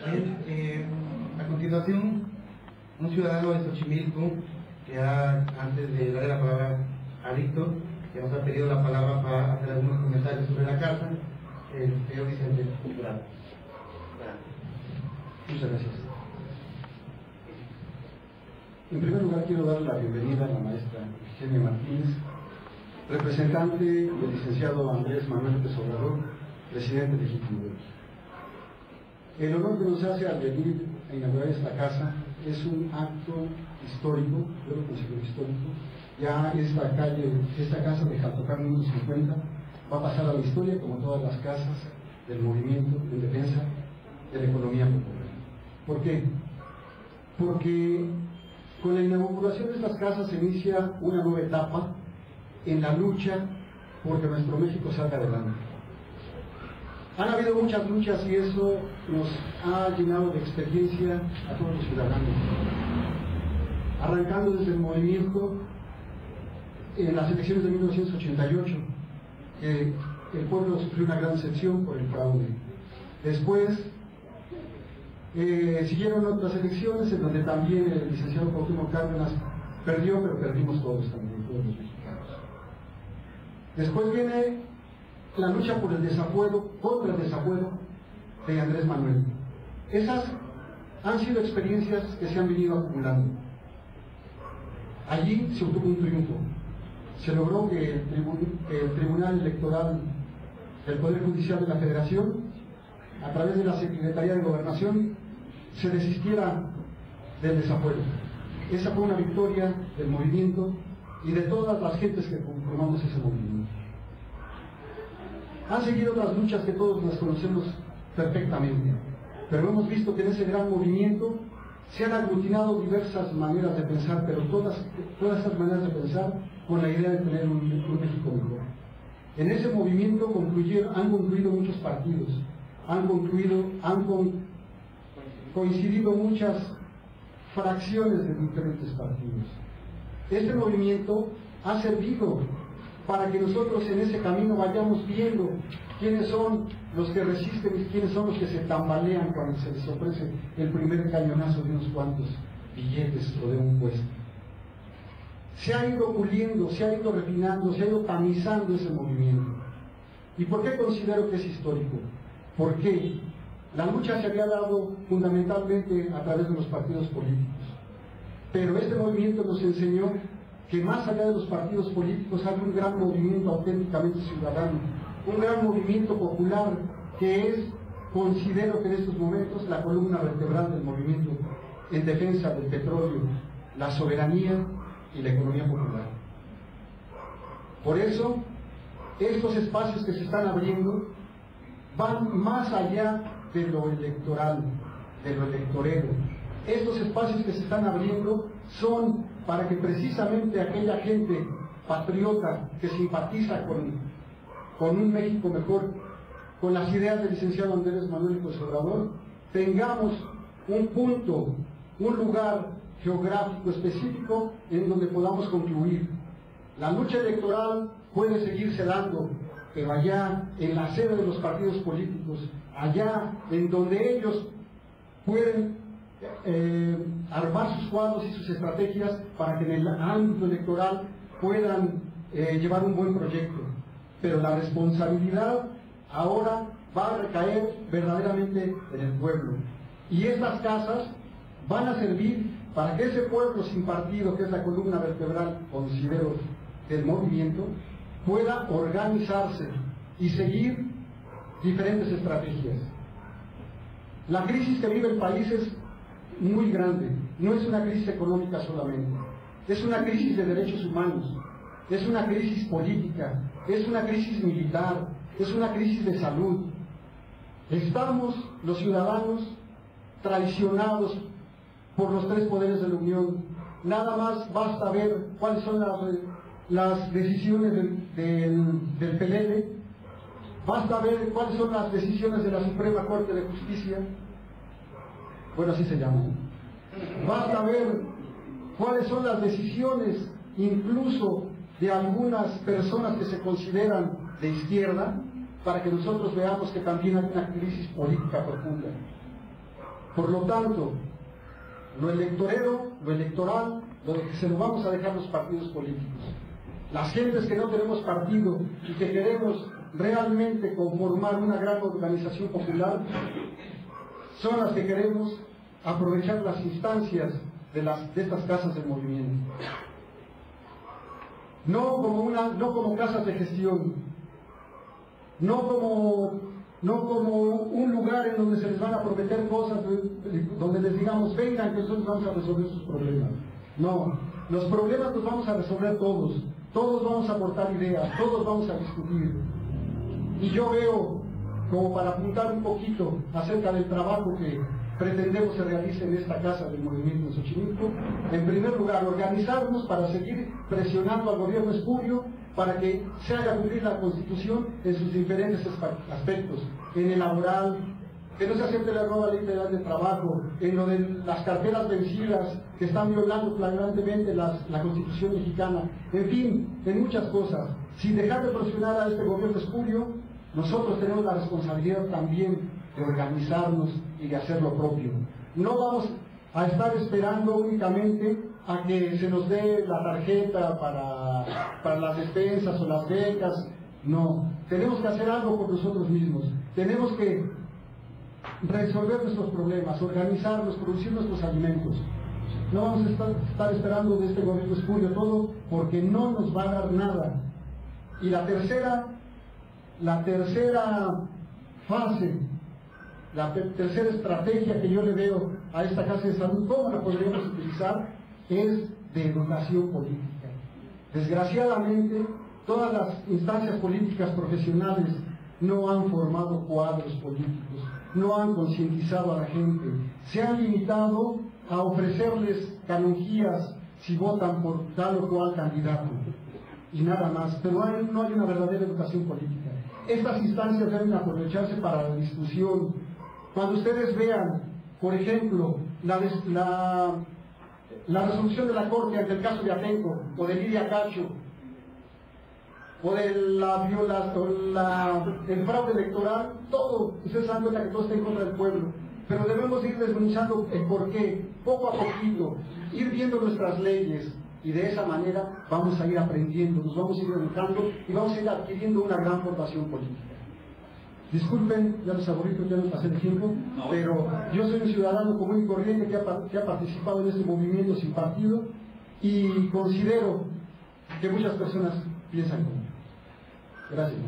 A continuación, un ciudadano de Xochimilco, que antes de darle la palabra a Víctor, que nos ha pedido la palabra para hacer algunos comentarios sobre la carta, el señor Vicente Jurado. Muchas gracias. En primer lugar, quiero dar la bienvenida a la maestra Eugenia Martínez, representante del licenciado Andrés Manuel López Obrador, presidente legítimo de México. El honor que nos hace al venir a inaugurar esta casa es un acto histórico, yo lo considero histórico. Ya esta casa de Jaltocán número 50 va a pasar a la historia como todas las casas del movimiento en defensa de la economía popular. ¿Por qué? Porque con la inauguración de estas casas se inicia una nueva etapa en la lucha porque nuestro México salga adelante. Han habido muchas luchas y eso nos ha llenado de experiencia a todos los ciudadanos. Arrancando desde el movimiento en las elecciones de 1988, el pueblo sufrió una gran decepción por el fraude. Después siguieron otras elecciones en donde también el licenciado Cuauhtémoc Cárdenas perdió, pero perdimos todos también, todos los mexicanos. Después viene la lucha por el desafuero, contra el desafuero de Andrés Manuel. Esas han sido experiencias que se han venido acumulando. Allí se obtuvo un triunfo. Se logró que el Tribunal Electoral del Poder Judicial de la Federación, a través de la Secretaría de Gobernación, se desistiera del desafuero. Esa fue una victoria del movimiento y de todas las gentes que conformamos ese movimiento. Han seguido otras luchas que todos las conocemos perfectamente, pero hemos visto que en ese gran movimiento se han aglutinado diversas maneras de pensar, pero todas esas maneras de pensar con la idea de tener un México mejor. En ese movimiento han concluido muchos partidos, han coincidido muchas fracciones de diferentes partidos. Este movimiento ha servido para que nosotros en ese camino vayamos viendo quiénes son los que resisten y quiénes son los que se tambalean cuando se les ofrece el primer cañonazo de unos cuantos billetes o de un puesto. Se ha ido puliendo, se ha ido refinando, se ha ido tamizando ese movimiento. ¿Y por qué considero que es histórico? Porque la lucha se había dado fundamentalmente a través de los partidos políticos. Pero este movimiento nos enseñó que más allá de los partidos políticos hay un gran movimiento auténticamente ciudadano, un gran movimiento popular que es, considero que en estos momentos, la columna vertebral del movimiento en defensa del petróleo, la soberanía y la economía popular. Por eso, estos espacios que se están abriendo van más allá de lo electoral, de lo electorero. Estos espacios que se están abriendo son para que precisamente aquella gente patriota que simpatiza con un México mejor, con las ideas del licenciado Andrés Manuel López Obrador, tengamos un punto, un lugar geográfico específico en donde podamos concluir. La lucha electoral puede seguirse dando, pero allá en la sede de los partidos políticos, allá en donde ellos pueden armar sus cuadros y sus estrategias para que en el ámbito electoral puedan llevar un buen proyecto. Pero la responsabilidad ahora va a recaer verdaderamente en el pueblo. Y estas casas van a servir para que ese pueblo sin partido, que es la columna vertebral, considero, del movimiento, pueda organizarse y seguir diferentes estrategias. La crisis que vive el país es muy grande, no es una crisis económica solamente, es una crisis de derechos humanos, es una crisis política, es una crisis militar, es una crisis de salud. Estamos los ciudadanos traicionados por los tres poderes de la Unión. Nada más basta ver cuáles son las decisiones del PLN, basta ver cuáles son las decisiones de la Suprema Corte de Justicia, bueno, así se llama. Basta ver cuáles son las decisiones incluso de algunas personas que se consideran de izquierda, para que nosotros veamos que también hay una crisis política profunda. Por lo tanto, lo electoral, se lo vamos a dejar los partidos políticos. Las gentes que no tenemos partido y que queremos realmente conformar una gran organización popular, son las que queremos aprovechar las instancias de estas casas del movimiento. No como casas de gestión, no como un lugar en donde se les van a prometer cosas, donde les digamos, vengan que nosotros vamos a resolver sus problemas. No, los problemas los vamos a resolver todos vamos a aportar ideas, todos vamos a discutir. Y yo veo, como para apuntar un poquito acerca del trabajo que pretendemos se realice en esta casa del movimiento de Xochimilco, en primer lugar, organizarnos para seguir presionando al gobierno espurio para que se haga cumplir la Constitución en sus diferentes aspectos, en el laboral, que no se acepte la nueva ley federal de trabajo, en lo de las carteras vencidas que están violando flagrantemente la Constitución mexicana, en fin, en muchas cosas. Sin dejar de presionar a este gobierno espurio, nosotros tenemos la responsabilidad también de organizarnos y de hacer lo propio. No vamos a estar esperando únicamente a que se nos dé la tarjeta para las despensas o las becas. No, tenemos que hacer algo por nosotros mismos. Tenemos que resolver nuestros problemas, organizarnos, producir nuestros alimentos. No vamos a estar esperando de este gobierno espurio todo, porque no nos va a dar nada. Y la tercera fase, la tercera estrategia que yo le veo a esta casa de salud, ¿cómo la podríamos utilizar? Es de educación política. Desgraciadamente, todas las instancias políticas profesionales no han formado cuadros políticos, no han concientizado a la gente, se han limitado a ofrecerles canonjías si votan por tal o cual candidato, y nada más, pero no hay una verdadera educación política. Estas instancias deben aprovecharse para la discusión. Cuando ustedes vean, por ejemplo, la resolución de la Corte ante el caso de Atenco, o de Lidia Cacho, o de el fraude electoral, todo, ustedes se dan cuenta que todo está en contra del pueblo, pero debemos ir desmenuzando el porqué, poco a poquito, ir viendo nuestras leyes, y de esa manera vamos a ir aprendiendo, nos vamos a ir educando y vamos a ir adquiriendo una gran formación política. Disculpen, ya los aburridos, ya nos pasé el tiempo, pero yo soy un ciudadano común y corriente que ha participado en este movimiento sin partido, y considero que muchas personas piensan como yo. Gracias.